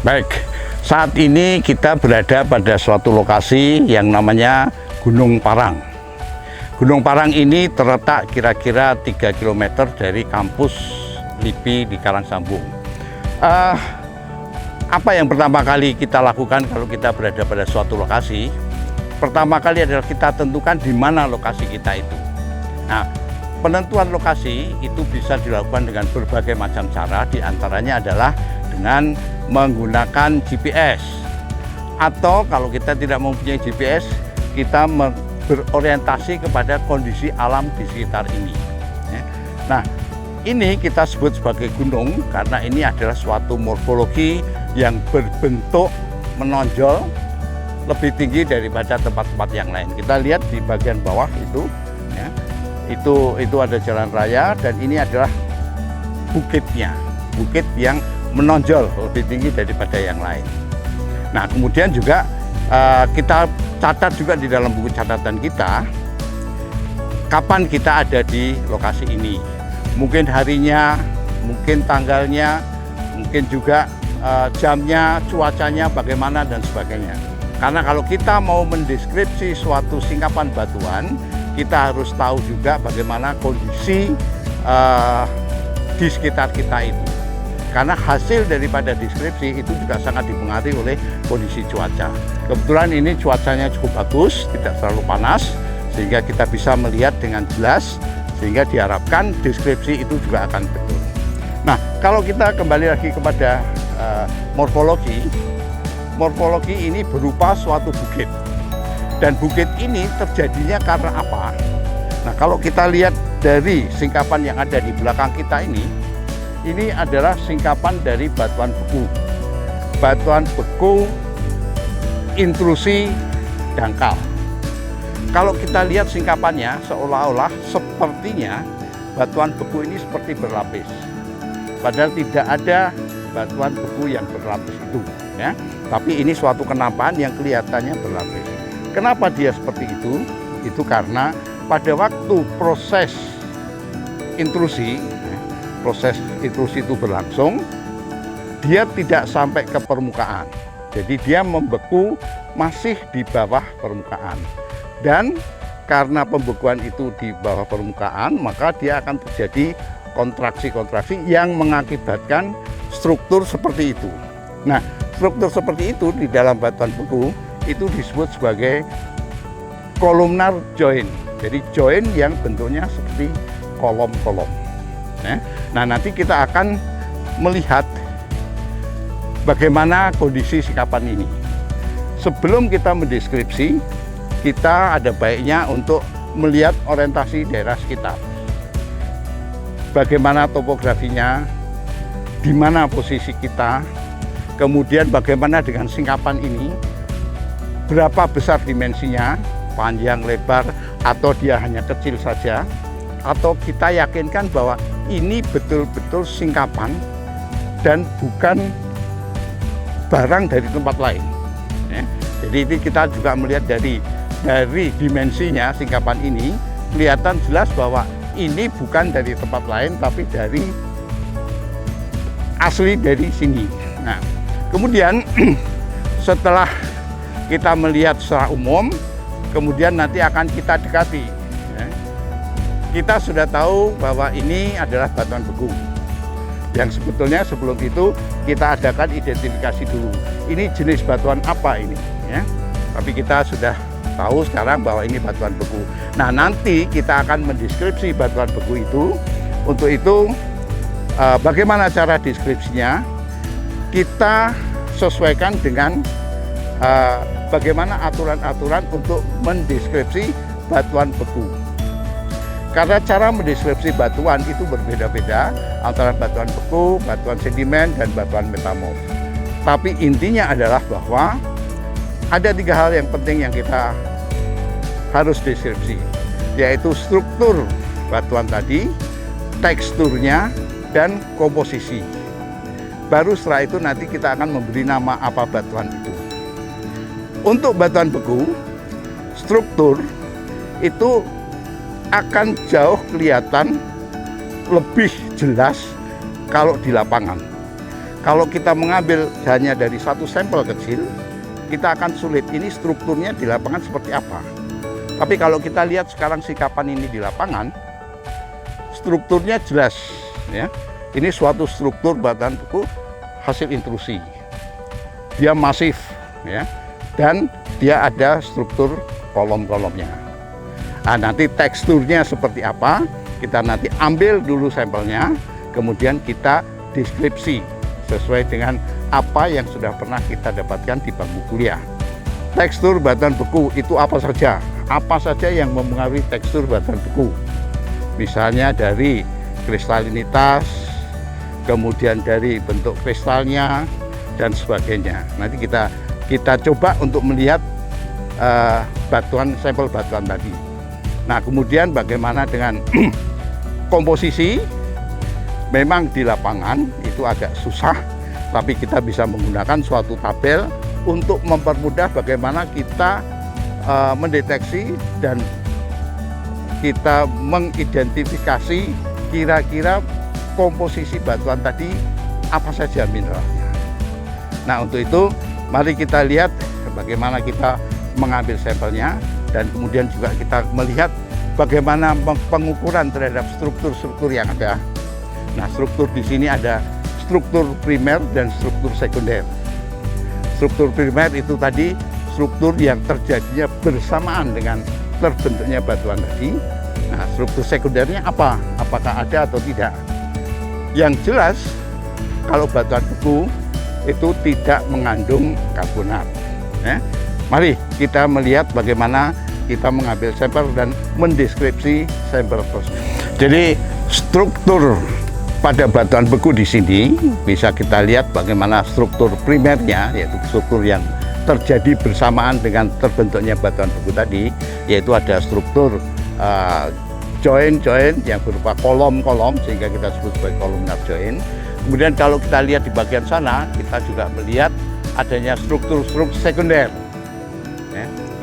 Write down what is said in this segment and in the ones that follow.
Baik, saat ini kita berada pada suatu lokasi yang namanya Gunung Parang. Gunung Parang ini terletak kira-kira 3 km dari kampus LIPI di Karangsambung. Apa yang pertama kali kita lakukan kalau kita berada pada suatu lokasi? Pertama kali adalah kita tentukan di mana lokasi kita itu. Nah, penentuan lokasi itu bisa dilakukan dengan berbagai macam cara, diantaranya adalah dengan menggunakan GPS, atau kalau kita tidak mempunyai GPS, kita berorientasi kepada kondisi alam di sekitar ini. Nah, ini kita sebut sebagai gunung karena ini adalah suatu morfologi yang berbentuk menonjol lebih tinggi daripada tempat-tempat yang lain. Kita lihat di bagian bawah itu, ya, itu ada jalan raya dan ini adalah bukitnya, bukit yang menonjol lebih tinggi daripada yang lain. Nah, kemudian juga kita catat juga di dalam buku catatan kita kapan kita ada di lokasi ini. Mungkin harinya, mungkin tanggalnya, mungkin juga jamnya, cuacanya bagaimana dan sebagainya. Karena kalau kita mau mendeskripsi suatu singkapan batuan, kita harus tahu juga bagaimana kondisi di sekitar kita itu. Karena hasil daripada deskripsi itu juga sangat dipengaruhi oleh kondisi cuaca. Kebetulan ini cuacanya cukup bagus, tidak terlalu panas, sehingga kita bisa melihat dengan jelas, sehingga diharapkan deskripsi itu juga akan betul. Nah, kalau kita kembali lagi kepada morfologi ini berupa suatu bukit. Dan bukit ini terjadinya karena apa? Nah, kalau kita lihat dari singkapan yang ada di belakang kita ini adalah singkapan dari batuan beku. Batuan beku intrusi dangkal. Kalau kita lihat singkapannya, seolah-olah sepertinya batuan beku ini seperti berlapis. Padahal tidak ada batuan beku yang berlapis itu, ya. Tapi ini suatu kenapaan yang kelihatannya berlapis. Kenapa dia seperti itu? Itu karena pada waktu proses intrusi itu berlangsung, dia tidak sampai ke permukaan. Jadi dia membeku masih di bawah permukaan. Dan karena pembekuan itu di bawah permukaan, maka dia akan terjadi kontraksi-kontraksi yang mengakibatkan struktur seperti itu. Nah, struktur seperti itu di dalam batuan beku itu disebut sebagai columnar joint. Jadi joint yang bentuknya seperti kolom-kolom. Nah, nanti kita akan melihat bagaimana kondisi singkapan ini. Sebelum kita mendeskripsi, kita ada baiknya untuk melihat orientasi daerah sekitar. Bagaimana topografinya, di mana posisi kita, kemudian bagaimana dengan singkapan ini, berapa besar dimensinya, panjang, lebar, atau dia hanya kecil saja, atau kita yakinkan bahwa ini betul-betul singkapan dan bukan barang dari tempat lain. Jadi ini kita juga melihat dari dimensinya singkapan ini, kelihatan jelas bahwa ini bukan dari tempat lain, tapi dari asli dari sini. Nah, kemudian setelah kita melihat secara umum, kemudian nanti akan kita dekati. Kita sudah tahu bahwa ini adalah batuan beku. Yang sebetulnya sebelum itu kita adakan identifikasi dulu. Ini jenis batuan apa ini? Ya. Tapi kita sudah tahu sekarang bahwa ini batuan beku. Nah, nanti kita akan mendeskripsi batuan beku itu. Untuk itu, bagaimana cara deskripsinya? Kita sesuaikan dengan bagaimana aturan-aturan untuk mendeskripsi batuan beku. Karena cara mendeskripsi batuan itu berbeda-beda antara batuan beku, batuan sedimen, dan batuan metamorf. Tapi intinya adalah bahwa ada 3 hal yang penting yang kita harus deskripsi, yaitu struktur batuan tadi, teksturnya, dan komposisi. Baru setelah itu nanti kita akan memberi nama apa batuan itu. Untuk batuan beku, struktur itu akan jauh kelihatan lebih jelas kalau di lapangan. Kalau kita mengambil hanya dari satu sampel kecil, kita akan sulit. Ini strukturnya di lapangan seperti apa. Tapi kalau kita lihat sekarang sikapan ini di lapangan, strukturnya jelas, ya. Ini suatu struktur batuan beku hasil intrusi. Dia masif, ya, dan dia ada struktur kolom-kolomnya. Nah, nanti teksturnya seperti apa? Kita nanti ambil dulu sampelnya, kemudian kita deskripsi sesuai dengan apa yang sudah pernah kita dapatkan di bangku kuliah. Tekstur batuan beku itu apa saja? Apa saja yang mempengaruhi tekstur batuan beku? Misalnya dari kristalinitas, kemudian dari bentuk kristalnya dan sebagainya. Nanti kita coba untuk melihat sampel batuan tadi. Nah, kemudian bagaimana dengan komposisi? Memang di lapangan itu agak susah, tapi kita bisa menggunakan suatu tabel untuk mempermudah bagaimana kita mendeteksi dan kita mengidentifikasi kira-kira komposisi batuan tadi apa saja mineralnya. Nah, untuk itu mari kita lihat bagaimana kita mengambil sampelnya dan kemudian juga kita melihat bagaimana pengukuran terhadap struktur-struktur yang ada. Nah, struktur di sini ada struktur primer dan struktur sekunder. Struktur primer itu tadi struktur yang terjadinya bersamaan dengan terbentuknya batuan tadi. Nah, struktur sekundernya apa? Apakah ada atau tidak? Yang jelas, kalau batuan beku itu tidak mengandung karbonat. Ya. Mari kita melihat bagaimana kita mengambil sampel dan mendeskripsi sampel tersebut. Jadi struktur pada batuan beku di sini bisa kita lihat bagaimana struktur primernya, yaitu struktur yang terjadi bersamaan dengan terbentuknya batuan beku tadi, yaitu ada struktur join-join yang berupa kolom-kolom sehingga kita sebut sebagai columnar join. Kemudian kalau kita lihat di bagian sana, kita juga melihat adanya struktur-struktur sekunder.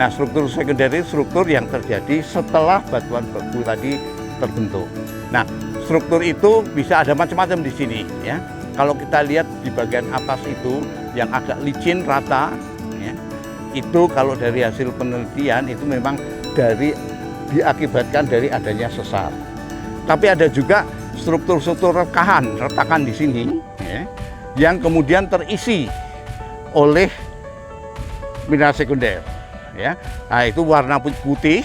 Nah, struktur sekunder itu struktur yang terjadi setelah batuan beku tadi terbentuk. Nah, struktur itu bisa ada macam-macam di sini, ya. Kalau kita lihat di bagian atas itu yang agak licin rata, ya, itu kalau dari hasil penelitian itu memang diakibatkan dari adanya sesar. Tapi ada juga struktur-struktur retakan di sini, ya, yang kemudian terisi oleh mineral sekunder. Ya, nah itu warna putih,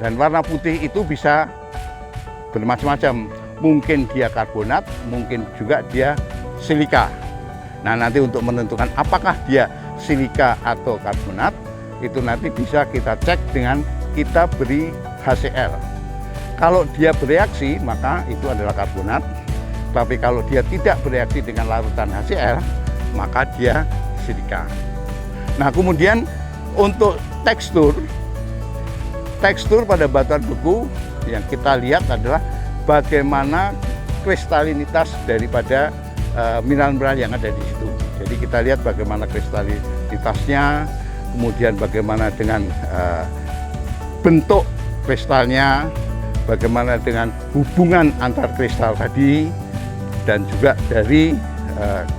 dan warna putih itu bisa bermacam-macam. Mungkin dia karbonat, mungkin juga dia silika. Nah, nanti untuk menentukan apakah dia silika atau karbonat, itu nanti bisa kita cek dengan kita beri HCl. Kalau dia bereaksi, maka itu adalah karbonat. Tapi kalau dia tidak bereaksi dengan larutan HCl, maka dia silika. Nah, kemudian untuk tekstur pada batuan beku yang kita lihat adalah bagaimana kristalinitas daripada mineral-mineral yang ada di situ. Jadi kita lihat bagaimana kristalinitasnya, kemudian bagaimana dengan bentuk kristalnya, bagaimana dengan hubungan antar kristal tadi, dan juga dari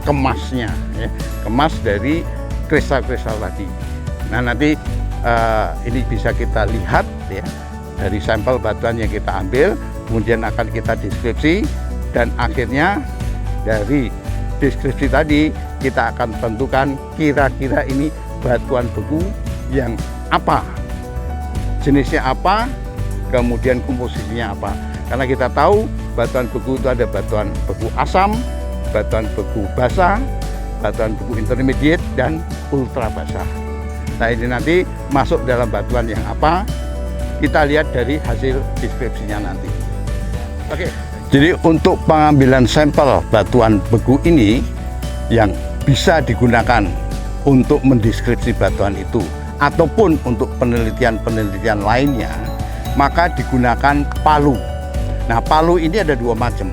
kemasnya, ya, kemas dari kristal-kristal tadi. Nah, nanti ini bisa kita lihat, ya, dari sampel batuan yang kita ambil, kemudian akan kita deskripsi, dan akhirnya dari deskripsi tadi kita akan tentukan kira-kira ini batuan beku yang apa, jenisnya apa, kemudian komposisinya apa. Karena kita tahu batuan beku itu ada batuan beku asam, batuan beku basah, batuan beku intermediate, dan ultra basah. Nah, ini nanti masuk dalam batuan yang apa, kita lihat dari hasil deskripsinya nanti. Oke, jadi untuk pengambilan sampel batuan beku ini yang bisa digunakan untuk mendeskripsi batuan itu ataupun untuk penelitian-penelitian lainnya, maka digunakan palu. Nah, palu ini ada dua macam.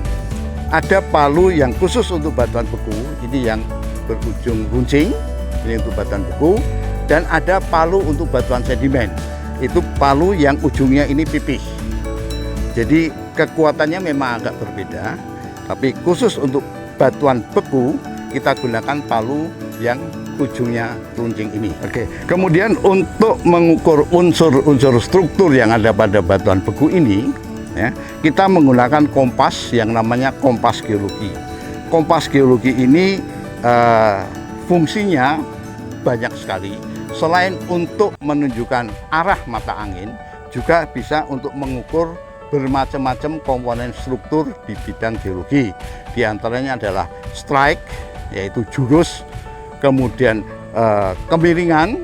Ada palu yang khusus untuk batuan beku, ini yang berujung runcing, ini untuk batuan beku. Dan ada palu untuk batuan sedimen, itu palu yang ujungnya ini pipih. Jadi kekuatannya memang agak berbeda, tapi khusus untuk batuan beku kita gunakan palu yang ujungnya runcing ini. Oke. Kemudian untuk mengukur unsur-unsur struktur yang ada pada batuan beku ini, ya, kita menggunakan kompas yang namanya kompas geologi. Kompas geologi ini fungsinya banyak sekali. Selain untuk menunjukkan arah mata angin, juga bisa untuk mengukur bermacam-macam komponen struktur di bidang geologi. Di antaranya adalah strike, yaitu jurus, kemudian kemiringan,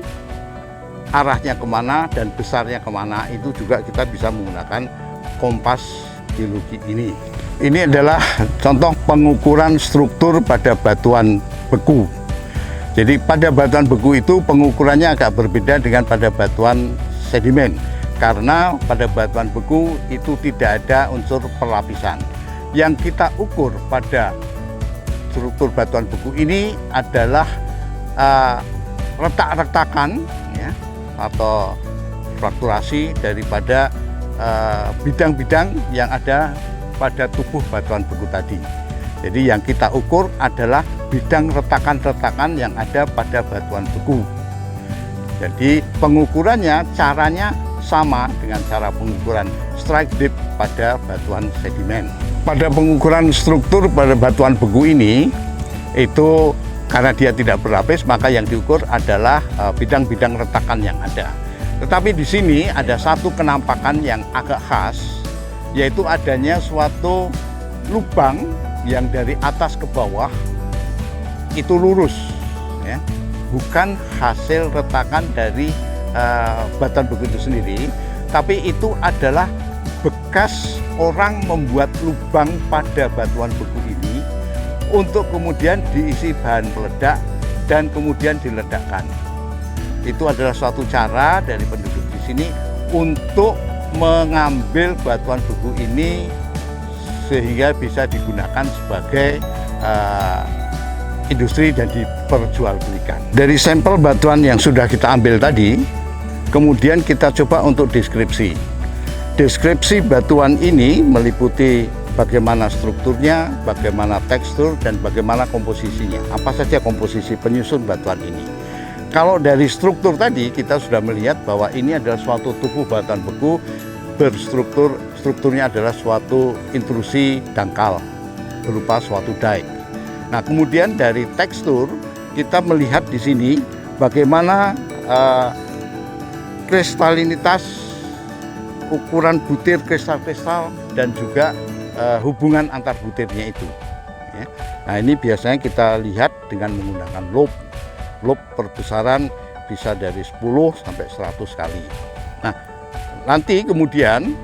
arahnya kemana dan besarnya kemana, itu juga kita bisa menggunakan kompas geologi ini. Ini adalah contoh pengukuran struktur pada batuan beku. Jadi pada batuan beku itu pengukurannya agak berbeda dengan pada batuan sedimen, karena pada batuan beku itu tidak ada unsur perlapisan. Yang kita ukur pada struktur batuan beku ini adalah retak-retakan, ya, atau frakturasi daripada bidang-bidang yang ada pada tubuh batuan beku tadi. Jadi yang kita ukur adalah bidang retakan-retakan yang ada pada batuan beku. Jadi pengukurannya caranya sama dengan cara pengukuran strike depth pada batuan sedimen. Pada pengukuran struktur pada batuan beku ini, itu karena dia tidak berlapis, maka yang diukur adalah bidang-bidang retakan yang ada. Tetapi di sini ada satu kenampakan yang agak khas, yaitu adanya suatu lubang yang dari atas ke bawah itu lurus, ya, bukan hasil retakan dari batuan beku itu sendiri, tapi itu adalah bekas orang membuat lubang pada batuan beku ini untuk kemudian diisi bahan peledak dan kemudian diledakkan. Itu adalah suatu cara dari penduduk di sini untuk mengambil batuan beku ini sehingga bisa digunakan sebagai industri dan diperjualbelikan. Dari sampel batuan yang sudah kita ambil tadi, kemudian kita coba untuk deskripsi. Deskripsi batuan ini meliputi bagaimana strukturnya, bagaimana tekstur, dan bagaimana komposisinya. Apa saja komposisi penyusun batuan ini. Kalau dari struktur tadi kita sudah melihat bahwa ini adalah suatu tubuh batuan beku strukturnya adalah suatu intrusi dangkal berupa suatu dike. Nah, kemudian dari tekstur kita melihat di sini bagaimana kristalinitas, ukuran butir kristal-kristal, dan juga hubungan antar butirnya itu. Ya. Nah, ini biasanya kita lihat dengan menggunakan loop. Loop perbesaran bisa dari 10 sampai 100 kali. Nah, nanti kemudian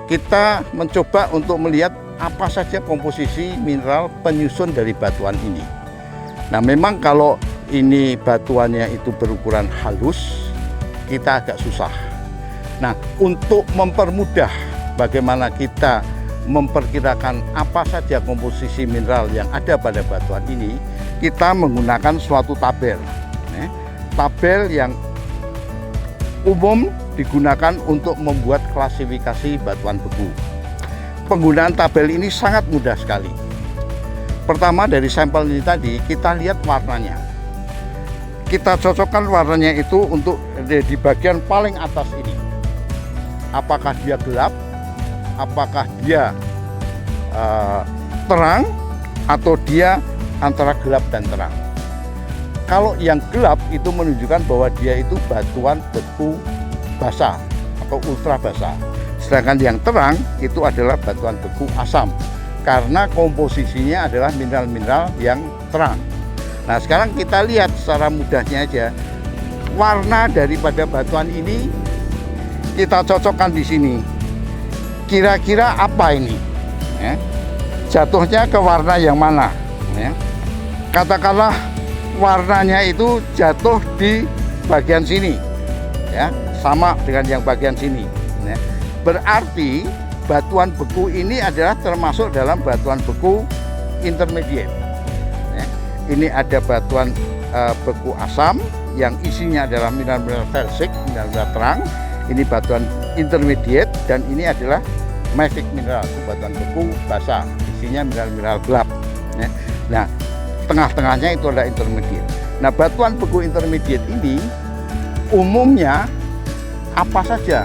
kita mencoba untuk melihat apa saja komposisi mineral penyusun dari batuan ini. Nah, memang kalau ini batuannya itu berukuran halus, kita agak susah. Nah, untuk mempermudah bagaimana kita memperkirakan apa saja komposisi mineral yang ada pada batuan ini, kita menggunakan suatu tabel. Tabel yang umum digunakan untuk membuat klasifikasi batuan beku. Penggunaan tabel ini sangat mudah sekali. Pertama, dari sampel ini tadi kita lihat warnanya. Kita cocokkan warnanya itu untuk di bagian paling atas ini. Apakah dia gelap, apakah dia terang, atau dia antara gelap dan terang. Kalau yang gelap itu menunjukkan bahwa dia itu batuan beku basah atau ultra basah. Sedangkan yang terang itu adalah batuan beku asam, karena komposisinya adalah mineral-mineral yang terang. Nah, sekarang kita lihat secara mudahnya aja warna daripada batuan ini, kita cocokkan di sini. Kira-kira apa ini? Ya. Jatuhnya ke warna yang mana? Ya. Katakanlah warnanya itu jatuh di bagian sini, ya, sama dengan yang bagian sini. Ya. Berarti batuan beku ini adalah termasuk dalam batuan beku intermediate. Ya. Ini ada batuan beku asam yang isinya adalah mineral-mineral felsik, mineral terang. Ini batuan intermediate, dan ini adalah mafic mineral, batuan beku basah, isinya mineral-mineral gelap. Ya. Nah, tengah-tengahnya itu adalah intermediate. Nah, batuan beku intermediate ini umumnya apa saja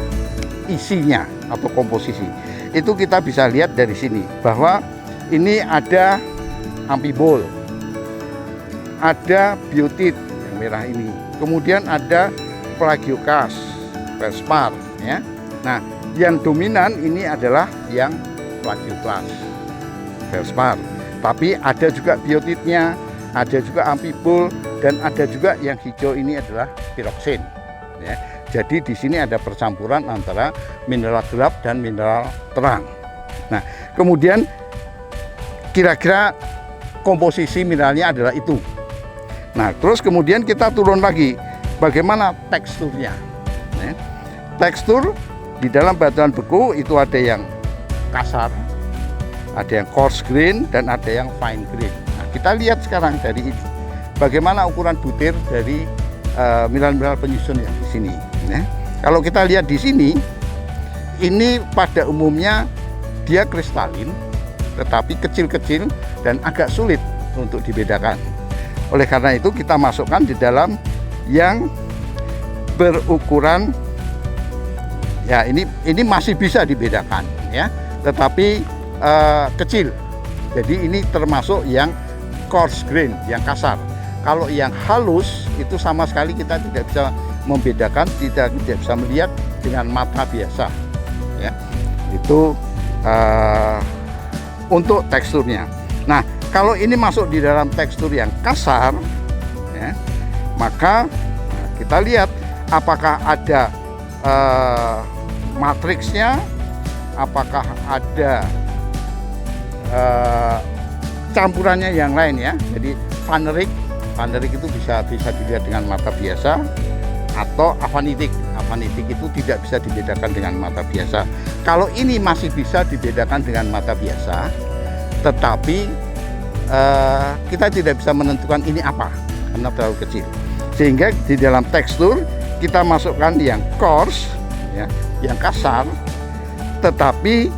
isinya atau komposisi. Itu kita bisa lihat dari sini bahwa ini ada amphibole, ada biotit yang merah ini, kemudian ada plagioclase, feldspar ya. Nah, yang dominan ini adalah yang plagioclase, feldspar. Tapi ada juga biotitnya, ada juga amphibole, dan ada juga yang hijau ini adalah piroxene. Ya. Jadi di sini ada percampuran antara mineral gelap dan mineral terang. Nah, kemudian kira-kira komposisi mineralnya adalah itu. Nah, terus kemudian kita turun lagi, bagaimana teksturnya? Ya. Tekstur di dalam batuan beku itu ada yang kasar, ada yang coarse grain, dan ada yang fine grain. Nah, kita lihat sekarang dari ini, bagaimana ukuran butir dari mineral-mineral penyusun yang di sini. Ya. Kalau kita lihat di sini, ini pada umumnya dia kristalin, tetapi kecil-kecil dan agak sulit untuk dibedakan. Oleh karena itu kita masukkan di dalam yang berukuran, ya ini masih bisa dibedakan, ya, tetapi kecil. Jadi ini termasuk yang coarse grain, yang kasar. Kalau yang halus itu sama sekali kita tidak bisa membedakan, tidak bisa melihat dengan mata biasa. Ya, itu untuk teksturnya. Nah, kalau ini masuk di dalam tekstur yang kasar, ya, maka kita lihat apakah ada matriksnya, apakah ada campurannya yang lain ya. Jadi vanerik itu bisa dilihat dengan mata biasa, atau avanitik itu tidak bisa dibedakan dengan mata biasa. Kalau ini masih bisa dibedakan dengan mata biasa, tetapi kita tidak bisa menentukan ini apa karena terlalu kecil. Sehingga di dalam tekstur kita masukkan yang coarse, ya, yang kasar, tetapi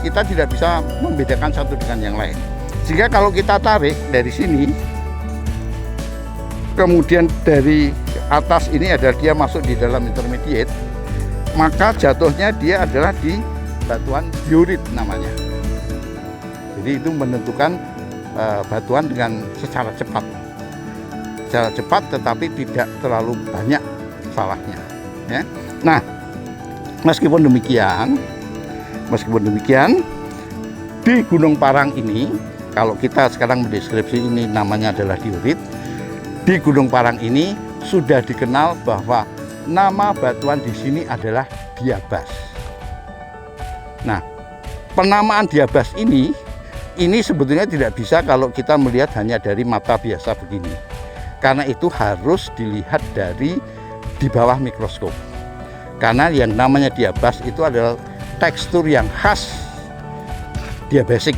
kita tidak bisa membedakan satu dengan yang lain. Sehingga kalau kita tarik dari sini, kemudian dari atas ini adalah dia masuk di dalam intermediate, maka jatuhnya dia adalah di batuan diorit namanya. Jadi itu menentukan batuan dengan secara cepat, tetapi tidak terlalu banyak salahnya. Ya. Nah, meskipun demikian, di Gunung Parang ini, kalau kita sekarang mendeskripsi ini namanya adalah diorit. Di Gunung Parang ini sudah dikenal bahwa nama batuan di sini adalah diabas. Nah, penamaan diabas ini sebetulnya tidak bisa kalau kita melihat hanya dari mata biasa begini. Karena itu harus dilihat dari di bawah mikroskop. Karena yang namanya diabas itu adalah tekstur yang khas diabasik.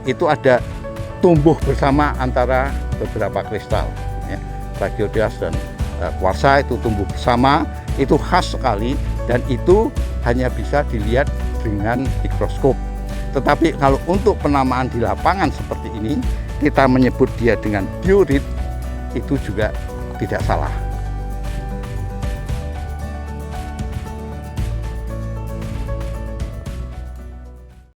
Itu ada tumbuh bersama antara beberapa kristal, ya. Plagioclase dan kuarsa itu tumbuh bersama, itu khas sekali, dan itu hanya bisa dilihat dengan mikroskop. Tetapi kalau untuk penamaan di lapangan seperti ini, kita menyebut dia dengan diorit, itu juga tidak salah.